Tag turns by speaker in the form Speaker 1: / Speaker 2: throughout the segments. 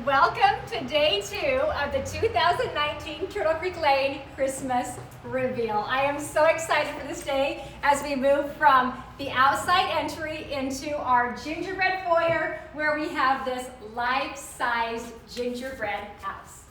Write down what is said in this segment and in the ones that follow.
Speaker 1: Welcome to day 2 of the 2019 Turtle Creek Lane Christmas Reveal. I am so excited for this day as we move from the outside entry into our gingerbread foyer where we have this life-sized gingerbread house.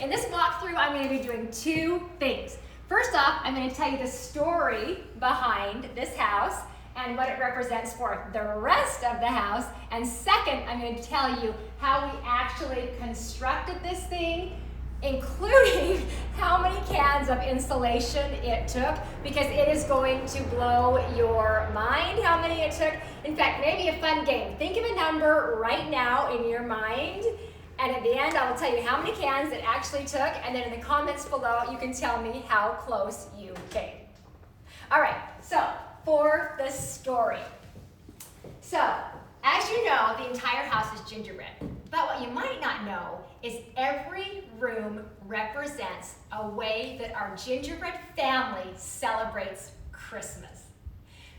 Speaker 1: In this walkthrough, I'm going to be doing 2 things. First off, I'm going to tell you the story behind this house and what it represents for the rest of the house. And second, I'm going to tell you how we actually constructed this thing, including how many cans of insulation it took, because it is going to blow your mind how many it took. In fact, maybe a fun game. Think of a number right now in your mind, and at the end, I will tell you how many cans it actually took, and then in the comments below, you can tell me how close you came. All right, so for the story. So, as you know, the entire house is gingerbread. But what you might not know is every room represents a way that our gingerbread family celebrates Christmas.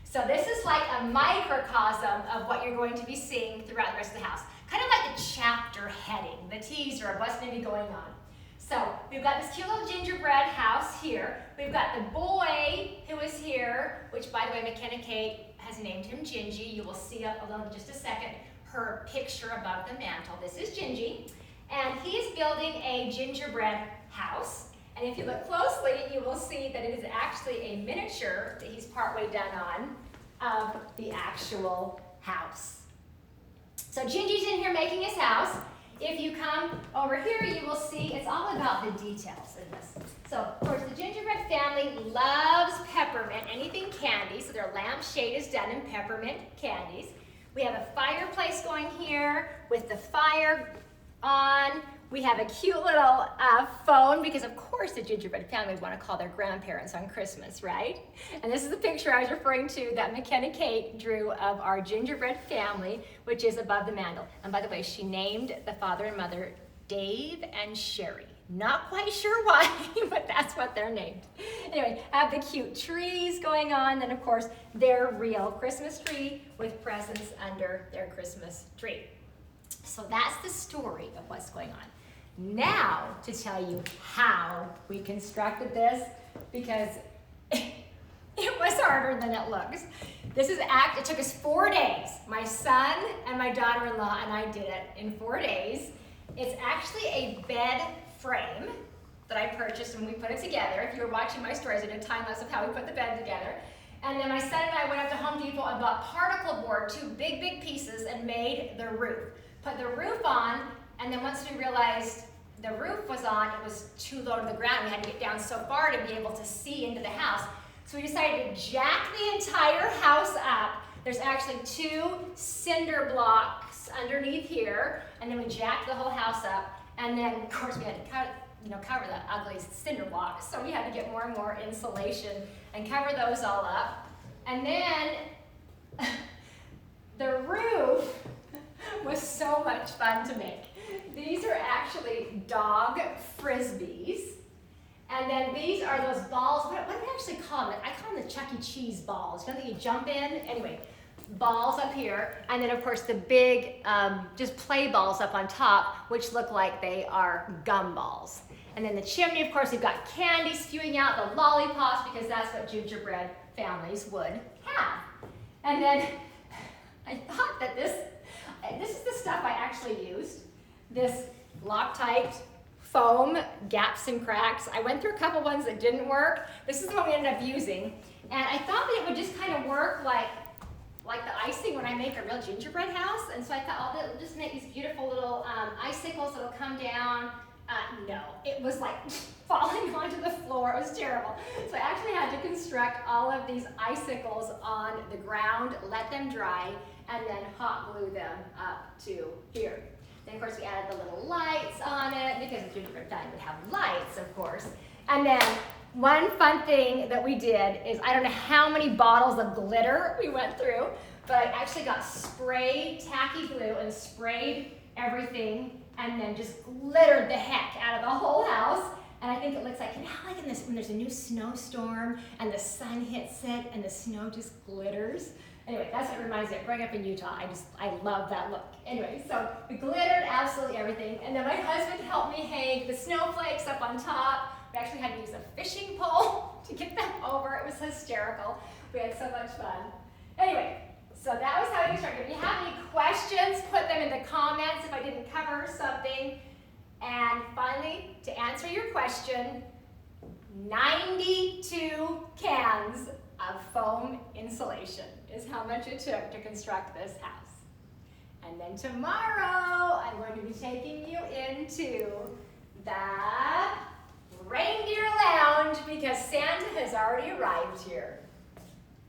Speaker 1: So this is like a microcosm of what you're going to be seeing throughout the rest of the house. Kind of like the chapter heading, the teaser of what's going to be going on. So we've got this cute little gingerbread house here. We've got the boy who is here, which by the way, McKenna Kate has named him Gingy. You will see up below in just a second her picture above the mantle. This is Gingy, and he is building a gingerbread house. And if you look closely, you will see that it is actually a miniature that he's partway done on of the actual house. So Gingy's in here making his house. If you come over here, you will see it's all about the details in this. So, of course, the gingerbread family loves peppermint, anything candy, so their lampshade is done in peppermint candies. We have a fireplace going here with the fire on. We have a cute little phone because, of course, the gingerbread family would want to call their grandparents on Christmas, right? And this is the picture I was referring to that McKenna Kate drew of our gingerbread family, which is above the mantle. And by the way, she named the father and mother Dave and Sherry. Not quite sure why, but that's what they're named. Anyway, have the cute trees going on. Then, of course, their real Christmas tree with presents under their Christmas tree. So that's the story of what's going on. Now to tell you how we constructed this, because it was harder than it looks. It took us 4 days. My son and my daughter-in-law and I did it in 4 days. It's actually a bed frame that I purchased and we put it together. If you were watching my stories, I did a time-lapse of how we put the bed together. And then my son and I went up to Home Depot and bought particle board, 2 big pieces, and made the roof. Put the roof on, and then once we realized the roof was on, it was too low to the ground. We had to get down so far to be able to see into the house. So we decided to jack the entire house up. There's actually 2 cinder blocks underneath here, and then we jacked the whole house up. And then, of course, we had to cover the ugly cinder blocks. So we had to get more and more insulation and cover those all up. And then the roof was so much fun to make. These are actually dog frisbees. And then these are those balls. What do they actually call them? I call them the Chuck E. Cheese balls. You know that you jump in? Anyway, balls up here. And then, of course, the big just play balls up on top, which look like they are gum balls. And then the chimney, of course, we've got candy spewing out, the lollipops, because that's what gingerbread families would have. And then I thought that this is the stuff I actually used. This Loctite foam gaps and cracks. I went through a couple ones that didn't work. This is the one we ended up using. And I thought that it would just kind of work like the icing when I make a real gingerbread house. And so I thought, I'll just make these beautiful little icicles that'll come down. No, it was like falling onto the floor. It was terrible. So I actually had to construct all of these icicles on the ground, let them dry, and then hot glue them up to here. Then, of course, we added the little lights on it because the gingerbread family would have lights, of course. And then one fun thing that we did is, I don't know how many bottles of glitter we went through, but I actually got spray tacky glue and sprayed everything and then just glittered the heck out of the whole house. And I think it looks like, you know how like in this, when there's a new snowstorm and the sun hits it and the snow just glitters? Anyway, that's what it reminds me of. Growing up in Utah, I love that look. Anyway, so we glittered absolutely everything. And then my husband helped me hang the snowflakes up on top. We actually had to use a fishing pole to get them over. It was hysterical. We had so much fun. Anyway, so that was how we started. If you have any questions, put them in the comments if I didn't cover something. And finally, to answer your question, 92 cans of foam insulation is how much it took to construct this house. And then tomorrow, I'm going to be taking you into the reindeer lounge because Santa has already arrived here.